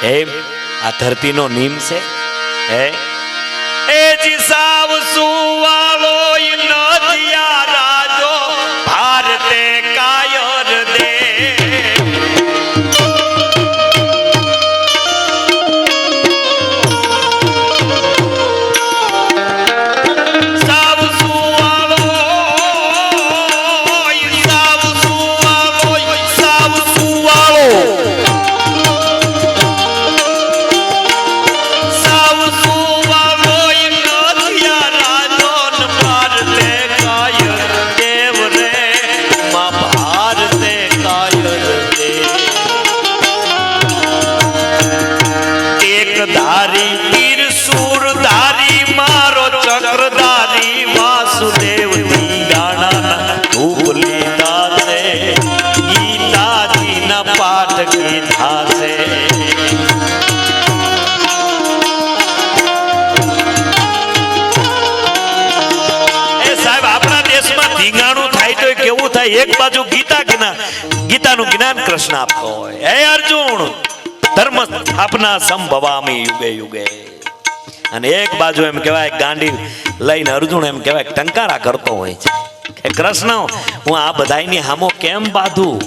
એમ આ ધરતીનો નિયમ છે હે એ જીસાવ સુવાળો નદિયા રાજો ભારતે કાયર દે धारी वीर सूरधारी मारो चक्रधारी वासुदेव गाना धूपली दासे गीता जी न पाठ गीता से ए साहब अपना देश में धींगाणु थाय तो केवू थाय एक बाजू गीताનું જ્ઞાન કૃષ્ણ આપતો હોય હે અર્જુન ધર્મ સ્થાપના સંભવામી યુગે યુગે અને એક બાજુ એમ કહેવાય ગાંડી લઈને અર્જુન એમ કહેવાય ટંકારા કરતો હોય છે કે કૃષ્ણ હું આ બધાયની હામો કેમ બાંધું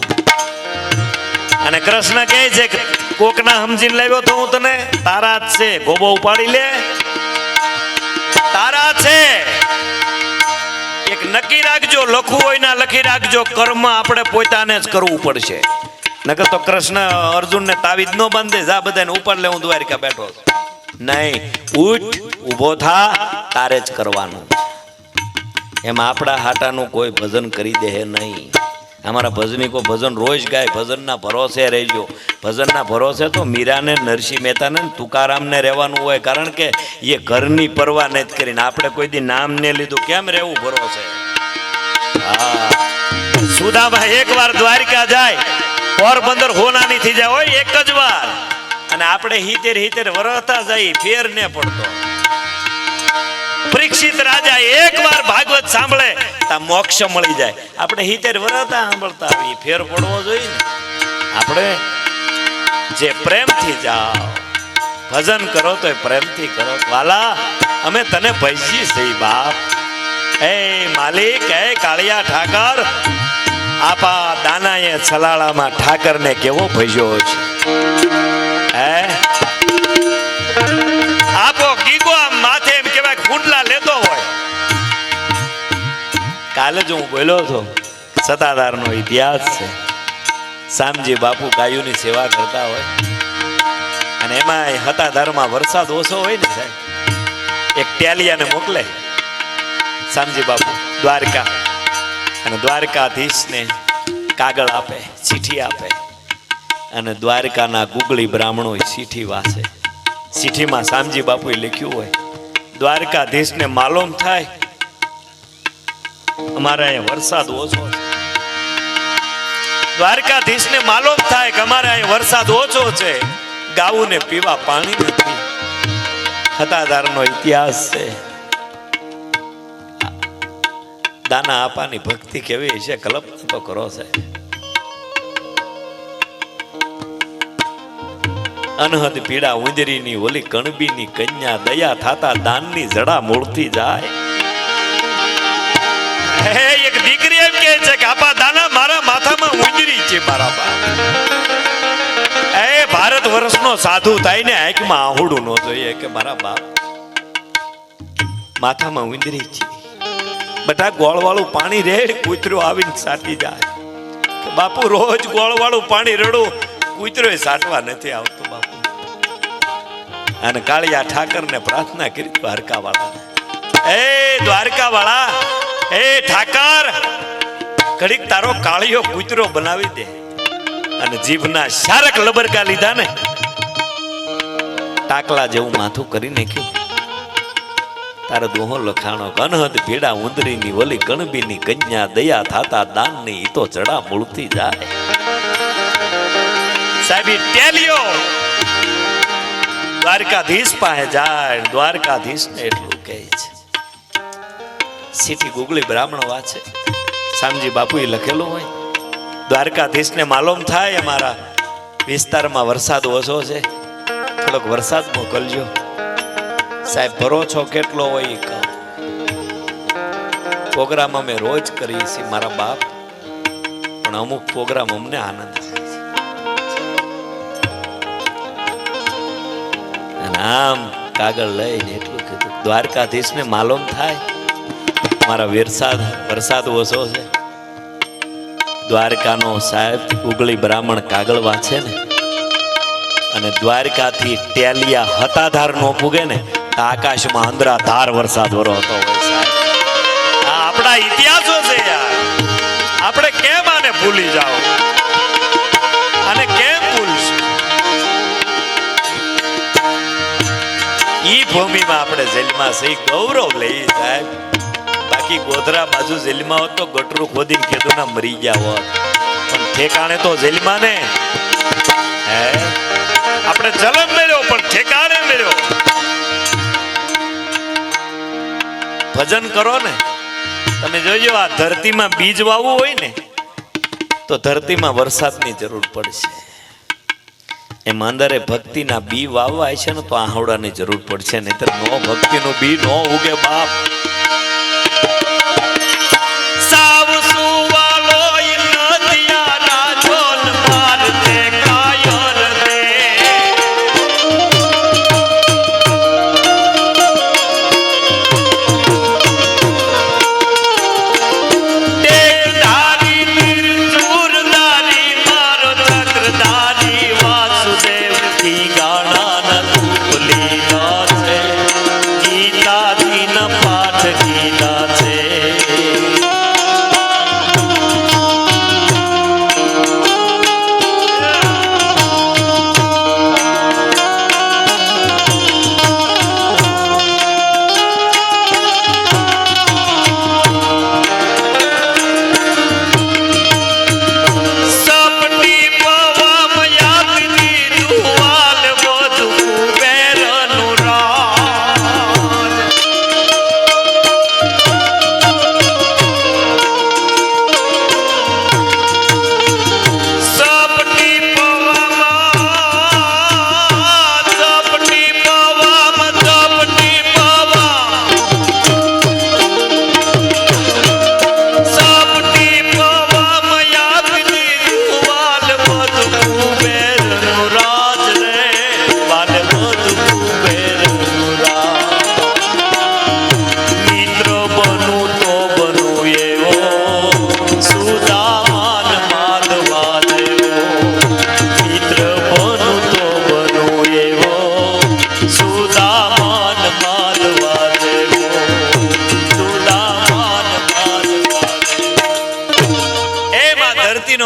અને કૃષ્ણ કહે છે કે કોકના સમજીને લાવ્યો તો હું તને તારા જ છે ગોબો ઉપાડી લે તારા છે એક નક્કી રાખજો લખવું હોય ના લખી રાખજો કર્મ આપણે પોતાને જ કરવું પડશે નકર તો કૃષ્ણ અર્જુન ને તાવીજ નો બાંધે જા બધાને ઉપર લે હું દ્વારિકા બેઠો નહીં ઉઠ ઊભો થા તારે જ કરવાનું એમ આપણા હાટાનું કોઈ ભજન કરી દે નહીં અમારા ભજનીકો ભજન રોજ ગાય ભજનના ભરોસે રહેજો ભજનના ભરોસે તો મીરાને નરસિંહ મહેતાને તુકારામને રહેવાનું હોય કારણ કે એ ઘરની પરવા નથી કરીને આપણે કોઈ દી નામ ને લીધું કેમ રહેવું ભરોસે હા સુદામા એકવાર દ્વારિકા જાય પોરબંદર હોનાની થઈ જાય હોય એક જ વાર અને આપણે હિતેર વરસતા જઈ ફેર ને પડતો પરીક્ષિત રાજા એકવાર ભાગવત સાંભળે તા મોક્ષ મળી જાય આપણે હિતેર વરસતા સાંભળતા આવી ફેર પડવો જોઈએ ને આપણે જે પ્રેમથી જાઓ ભજન કરો તો પ્રેમથી કરો વાલા અમે તને ભજીએ સહી બાપ એ માલિક એ કાળિયા ઠાકર આપા દાનાએ છલાળામાં ઠાકરને કેવો ભજ્યો છે હે આપો ગીગો આમ માથે એમ કહેવાય કુંડલા લેતો હોય કાલે જ હું બોલ્યો હતો સતાધારનો ઇતિહાસ છે શામજી બાપુ ગાયોની સેવા કરતા હોય અને એમાં હતાધારમાં વરસાદ ઓછો હોય ને સાહેબ એક ટેલિયાને મોકલે શામજી બાપુ દ્વારકા અને દ્વારકાધીશને કાગળ આપે ચીઠી આપે અને દ્વારકાના ગુગળી બ્રાહ્મણો ચીઠી વાંચે ચીઠીમાં શામજી બાપુએ લખ્યું હોય દ્વારકાધીશને માલુમ થાય અમારે અહીંયા વરસાદ ઓછો છે દ્વારકાધીશને માલુમ થાય કે અમારે અહીંયા વરસાદ ઓછો છે ગાવું ને પીવા પાણી નથી હતાધારનો ઇતિહાસ છે દાના આપાની ભક્તિ કેવી છે કલ્પના તો કરો છે અનહદ પીડા ઉંદરીની ઓલી કણબીની કન્યા દયા થાતા દાનની જડા મૂળતી જાય એક દીકરી એમ કહે છે કે આપા દાના મારા માથામાં ઉંદરી છે મારા બાપ એ ભારત વર્ષનો સાધુ થાય ને આંખમાં આહુડું ન જોઈએ કે મારા બાપ માથામાં ઉંદરી છે બધા ગોળવાળું પાણી રેડ કૂતરો આવીને સાટી જાય બાપુ રોજ ગોળવાળું પાણી રેડું કૂતરો સાટવા નથી આવતો બાપુ અને કાળિયા ઠાકરને પ્રાર્થના કરી દ્વારકાવાળા એ ઠાકર ઘડીક તારો કાળિયો કૂતરો બનાવી દે અને જીભના શારક લબરકા લીધા ને ટાકલા જેવું માથું કરી નાખ્યું તારો દોહો લખાણો અનહદ ભેડા ઉંદરીની વલી કણબીની કન્યા દયા થાતા દાનની ઈ તો ચડા મૂળતી જાય સાહેબી ટેલિયો દ્વારકાધીશ પાસે જાય દ્વારકાધીશ ને એટલું કહે છે સીટી ગુગળી બ્રાહ્મણ વાંચે શામજી બાપુએ લખેલું હોય દ્વારકાધીશ ને માલુમ થાય અમારા વિસ્તારમાં વરસાદ ઓછો છે થોડોક વરસાદ મોકલજો. સાહેબ ભરો છો કેટલો હોય એ કહો. પ્રોગ્રામ અમે રોજ કરીએ છીએ મારા બાપ, પણ અમુક પ્રોગ્રામ અમને આનંદ આવે છે. અને આમ કાગળ લઈને એટલું કીધું, દ્વારકાધીશને માલુમ થાય મારા વરસાદ ઓછો છે. દ્વારકાનો સાહેબ ઉગલી બ્રાહ્મણ કાગળ વાંચે ને, અને દ્વારકાથી ટેલિયા હતાધાર નો પૂગે ને, આકાશમાં અંધરાધાર વરસાદ વરસતો હોય સાહેબ. આ આપણા ઇતિહાસો છે યાર. આપણે કેમ આને ભૂલી જાઓ, અને કેમ ભૂલશું? ઈ ભૂમિમાં આપણે જેલમાં સહી ગૌરવ લઈએ સાહેબ. બાકી ગોધરા બાજુ જેલમાં હોત તો ગટરું ખોદીને કીધું ના મરી ગયા હોત, પણ ઠેકાણે તો જેલમાં ને. હે આપણે જલમ મેળ્યો પણ ઠેકાણે મેળ્યો. ભજન કરો ને. તમે જોજો, આ ધરતીમાં બીજ વાવવું હોય ને તો ધરતીમાં વરસાદની જરૂર પડશે. એમાં અંદરે ભક્તિના બી વાવવા છે ને તો આહવડાની જરૂર પડશે, નહીતર નો ભક્તિનું બી નો ઉગે બાપ. સાવ સુવાલો નદિયાના જોન મારતે કાયર દે. દેવધારી નિર્જુરધારી મારો ચક્રધારી વાસુદેવ કી ગાણા ન ભૂલી છે. ગીતાથી ન પાઠ ગીતા છે.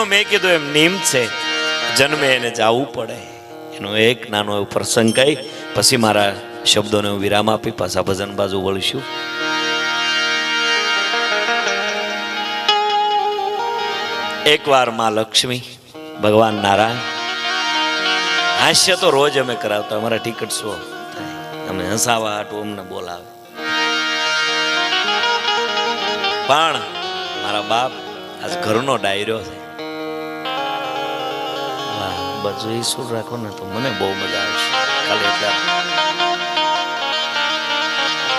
મેં કીધું એમ નિયમ છે, જન્મે એને જવું પડે. એનો એક નાનો એવો પ્રસંગ કહી પછી મારા શબ્દોને હું વિરામ આપી પાછા ભજન બાજુ વળીશું. એકવાર માં લક્ષ્મી, ભગવાન નારાયણ, હાસ્ય તો રોજ અમે કરાવતા. અમારા ટિકિટ શો અમે હસાવા હાટું અમને બોલાવે. પણ મારા બાપ આજ ઘરનો ડાયરો છે. બધું એ સુર રાખો ને તો મને બહુ મજા આવશે. ખાલી એટલા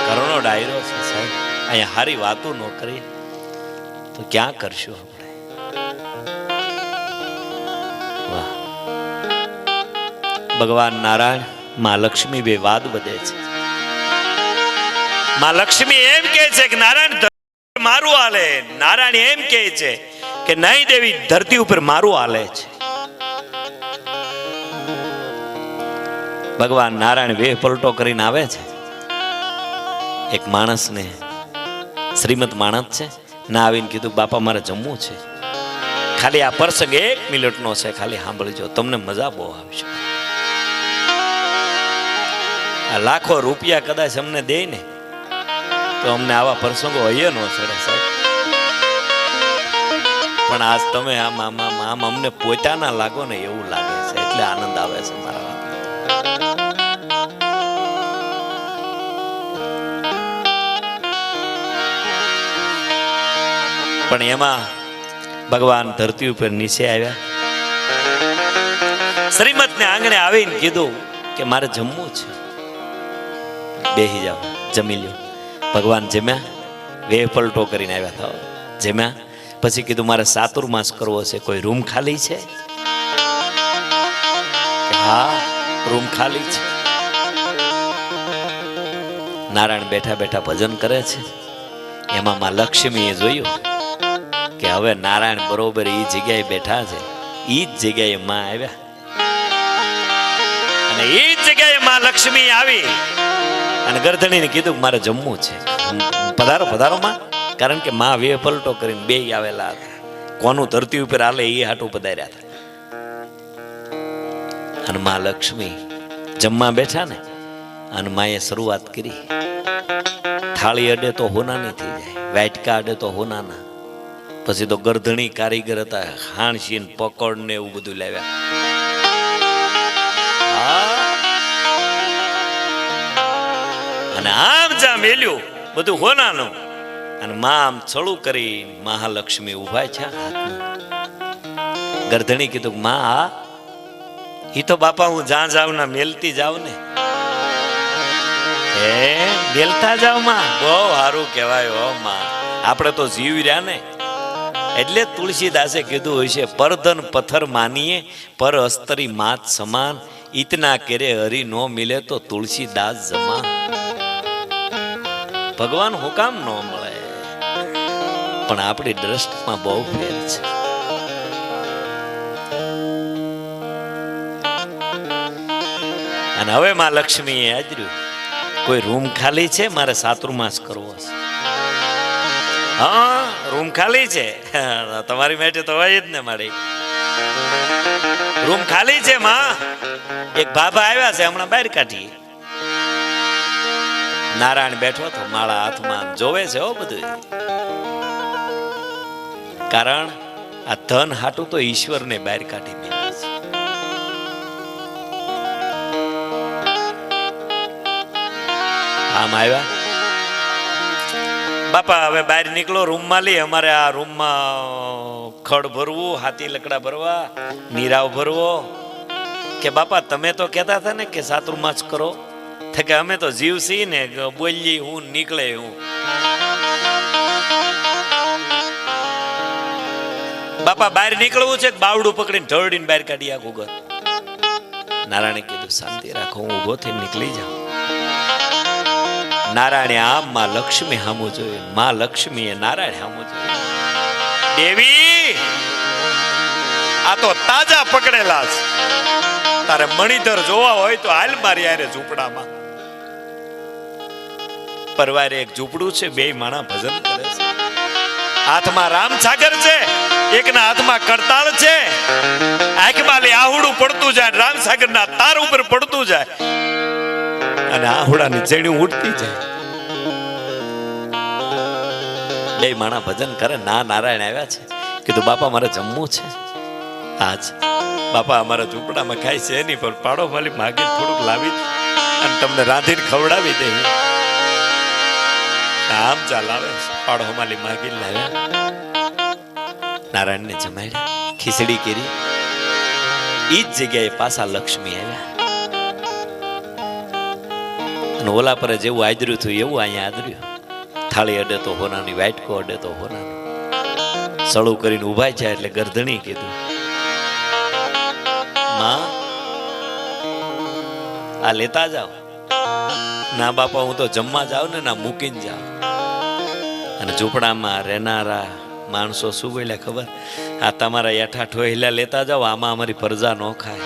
ઘરનો ડાયરો છે સાહેબ. અહીંયા સારી વાતો ન કરી તો ક્યાં કરશું આપણે? વાહ. ભગવાન નારાયણ, માં લક્ષ્મી બે વાદ વધે છે. માં લક્ષ્મી એમ કહે છે કે નારાયણ મારું હાલે. નારાયણ એમ કહે છે કે નહીં દેવી ધરતી ઉપર મારું હાલે છે. ભગવાન નારાયણ વેહ પલટો કરીને આવે છે. એક માણસને, શ્રીમંત માણસ છે, ના આવીને કીધું બાપા મારે જમવું છે. ખાલી આ પ્રસંગ 1 મિનિટનો છે, ખાલી સાંભળજો, તમને મજા બહુ આવશે. આ લાખો રૂપિયા કદાચ અમને દે ને તો અમને આવા પ્રસંગો હૈયે નો ચડે સાહેબ. પણ આજ તમે આમ અમને પોતાના લાગો ને એવું લાગે છે, એટલે આનંદ આવે છે મારા. પણ એમાં ભગવાન ધરતી ઉપર નીચે આવ્યા. શ્રીમત ને આંગણે આવીને કીધું કે મારે જમવું છે. બેહી જાઓ, જમી લ્યો. ભગવાન જમ્યા, વેહ પલટો કરીને આવ્યા થાવ, જમ્યા. પછી કીધું મારે ચાતુર્માસ કરવો છે, કોઈ રૂમ ખાલી છે? હા, રૂમ ખાલી છે. નારાયણ બેઠા બેઠા ભજન કરે છે. એમાં માં લક્ષ્મીએ જોયું કે હવે નારાયણ બરોબર એ જગ્યાએ બેઠા છે. એ જ જગ્યાએ માં આવ્યા અને એ જ જગ્યાએ માં લક્ષ્મી આવી અને ગરધણીને કીધું કે મારે જમવું છે. પધારો પધારો માં. કારણ કે માં વે પલટો કરીને બે આવેલા હતા. કોનું ધરતી ઉપર હાલે એ હાટું પધાર્યા હતા. અને માં લક્ષ્મી જમવા બેઠા ને અને માએ શરૂઆત કરી. થાળી અડે તો હોનાની થઈ જાય, વાટકા અડે તો હોનાના. પછી તો ગરધણી કારીગર હતા, હાણસી ને પકડ ને એવું બધું લાવ્યા. અને આમ જા મેલ્યું બધું હોનાનું. અને માં આમ છળું કરી મહાલક્ષ્મી ઉભા છે હાથમાં. ગરધણી કીધું માં આ ઈ તો બાપા હું જ્યાં જાઉં ના મેલતી જાઉં ને. મેલતા જાવ માં, બહુ સારું કહેવાય હો માં. આપણે તો જીવ રહ્યા ને. એટલે તુલસીદાસે કીધું હોય છે, પરધન પથ્થર માનીએ પર અસ્તરી માત સમાન, ઇતના કેરે હરી નો મિલે તો તુલસીદાસ જમા. ભગવાન હું કામ ન મળે, પણ આપણી દ્રષ્ટિમાં બહુ ફેર છે. અને હવે માં લક્ષ્મીએ આદર્યું, કોઈ રૂમ ખાલી છે? મારે ચાતુર્માસ કરવો છે. હા, રૂમ ખાલી છે. તમારી માટે તો હોય જ ને મારી. રૂમ ખાલી છે માં. એક બાબા આવ્યા છે, હમણાં બહાર કાઢીએ. નારાયણ બેઠો તો માળા હાથમાં જોવે છે હો બધું. કારણ આ ધન હાટું તો ઈશ્વરને બહાર કાઢી મેળવે છે. આમ આવ્યા બાપા, હવે બહાર નીકળો, રૂમમાં લઈ. અમારે આ રૂમમાં ખડ ભરવું, હાથી લકડા ભરવા, નીરાવ ભરવો. કે બાપા તમે તો કહેતા હતા ને કે ચાતુર્માસ કરો. કે અમે તો જીવ સી ને, બોલીએ હું નીકળે હું. બાપા બહાર નીકળવું છે, બાવડું પકડીને ઢળડીને બહાર કાઢી આખું ઘર. નારાયણે કીધું શાંતિ રાખો, હું ઉભો થઈને નીકળી જાઉં. નારાયણે આમ માં લક્ષ્મી હામું જોયું, માં લક્ષ્મીએ નારાયણ હામું જોયું. દેવી આ તો તાજા પકડેલા છે. તારે મણિધર જોવા હોય તો હાલ મારી યારે ઝૂંપડામાં. પરવારે એક ઝૂંપડું છે, બે માણા ભજન કરે છે. હાથમાં રામ સાગર છે, એકના હાથમાં કરતાળ છે. આંખમાં આહુડું પડતું જાય, રામ સાગર ના તાર ઉપર પડતું જાય અને આહુડાની ચેડી ઉઠતી જાય. બે માણા ભજન કરે. ના નારાયણ આવ્યા છે. કીધું બાપા મારે જમવું છે આજ. બાપા અમારા ઝૂંપડામાં ખાય છે નહીં, પણ પાડો વાલી માગી થોડુંક લાવી અને તમને રાંધીને ખવડાવી દે. આમ ચાલ આવે. પાડો માલી માગી લાવ્યા, નારાયણને જમાડ્યા, ખીચડી કરી. ઈ જ જગ્યાએ પાછા લક્ષ્મી આવ્યા. અને ઓલા પર જેવું આદર્યું થયું એવું અહીંયા આદર્યું. થાળી અડે તો હોનાની, વાટકો અડે તો હોનાનું. સળું કરીને ઉભા છે એટલે ગરધણી કીધું માં આ લેતા જાઓ. ના બાપા હું તો જમવા જાઉં ને, ના મૂકીને જાઉં. અને ઝૂંપડામાં રહેનારા માણસો શું બોલ્યા ખબર? આ તમારા યાઠા ઠોહેલા લેતા જાઓ, આમાં અમારી પ્રજા ન ખાય.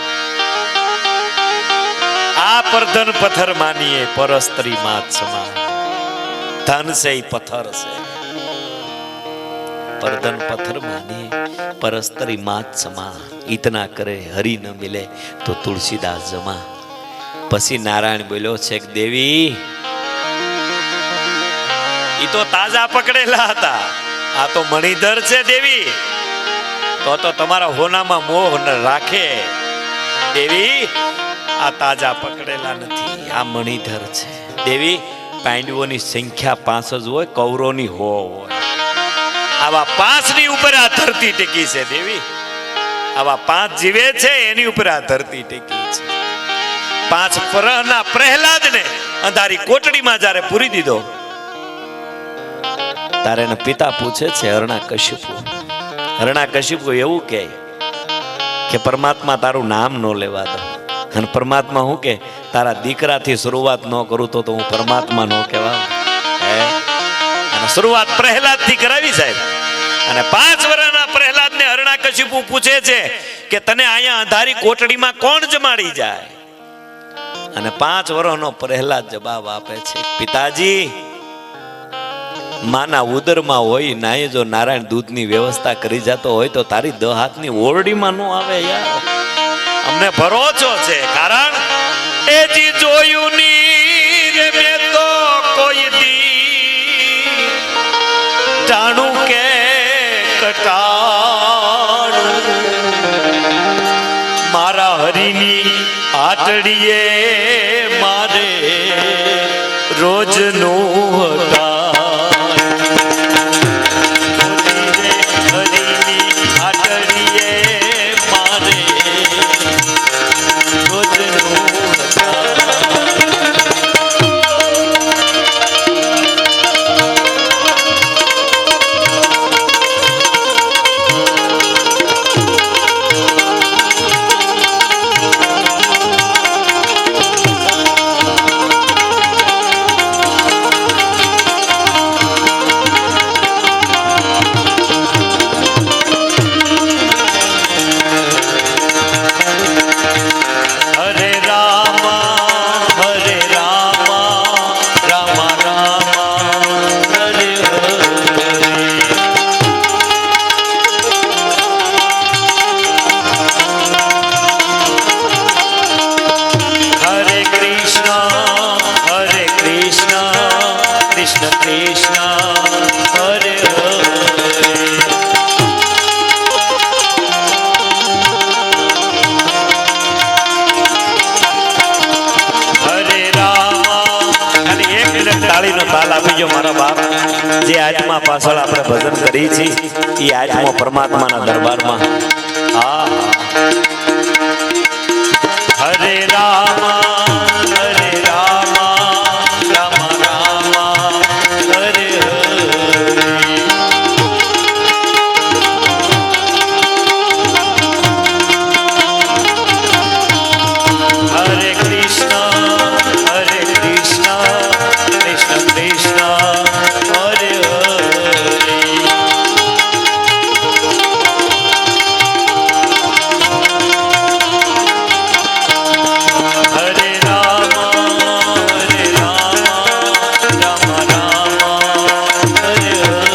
આ પરધન પથ્થર માનીએ પરસ્ત્રી માત સમાન. ધન છે પથ્થર છે. પરધન પથ્થર માનીએ પરસ્ત્રી માત સમાન. ઇતના કરે હરી ન મિલે તો તુલસીદાસ જમા. પછી નારાયણ બોલ્યો છે કે દેવી ઈ તો તાજા પકડેલા હતા, આ તો મણિધર છે દેવી. તો તમારા હોનામાં મોહ ન રાખે. દેવી આ તાજા પકડેલા નથી, આ મણિધર છે. દેવી પાંડવોની સંખ્યા 5 જ હોય, કૌરવની 100 હોય. આવા 5 ની ઉપર આ ધરતી ટેકી છે દેવી. આવા 5 જીવે છે એની ઉપર આ ધરતી ટેકી છે. 5 વર્ષના પ્રહલાદને અંધારી કોટડીમાં જ્યારે પૂરી દીધો, તારે એના પિતા પૂછે છે હરણાકશિપુ. હરણાકશિપુ એવું કહે કે પરમાત્મા તારું નામ ન લેવા દો. અને પરમાત્મા હું કે તારા દીકરાથી શરૂઆત ન કરું તો હું પરમાત્મા ન કહેવા. અને શરૂઆત પ્રહલાદથી કરાવી સાહેબ. અને 5 વર્ષના પ્રહલાદને હરણાકશિપુ પૂછે છે કે તને અહીંયા અંધારી કોટડીમાં કોણ જમાડી જાય? અને 5 વર્ષનો પ્રહલાદ જવાબ આપે છે, પિતાજી, માના ઉદરમાં હોય નાય જો નારાયણ દૂધની વ્યવસ્થા કરી જતો હોય તો તારી 10 હાથની ઓરડીમાં નો આવે યાર. અમને ભરોસો છે, કારણ એ જી જોયું ની રે મેં તો કોઈ દી જાણું કે કટાણું મારા હરીની આટડીએ મારે રોજનું હતા. તાળીનો તાલ આપી જો મારા બાપ. જે આત્મા પાછળ આપણે ભજન કરી છે એ આત્મા પરમાત્માના દરબારમાં. હા, હરે રામ હરે રામ રામ રામ હરે હરે. હરે કૃષ્ણ હરે કૃષ્ણ કૃષ્ણ કૃષ્ણ હરે હરે. હરે રામ હરે રામ રામ રામ હરે હરે.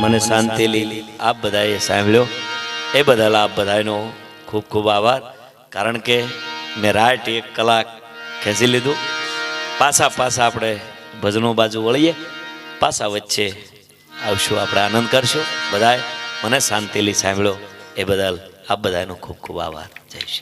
મને શાંતિ લીલી આપ બધાએ સાંભળ્યો એ બદલ આપ બધાનો ખૂબ ખૂબ આભાર. કારણ કે મેં રાઈટ 1 કલાક ખેંચી લીધું. પાછા આપણે ભજનો બાજુ વળીએ, પાછા વચ્ચે આવશું, આપણે આનંદ કરશું. બધાએ મને શાંતિથી સાંભળ્યો એ બદલ આપ બધાનો ખૂબ ખૂબ આભાર. જય શ્રી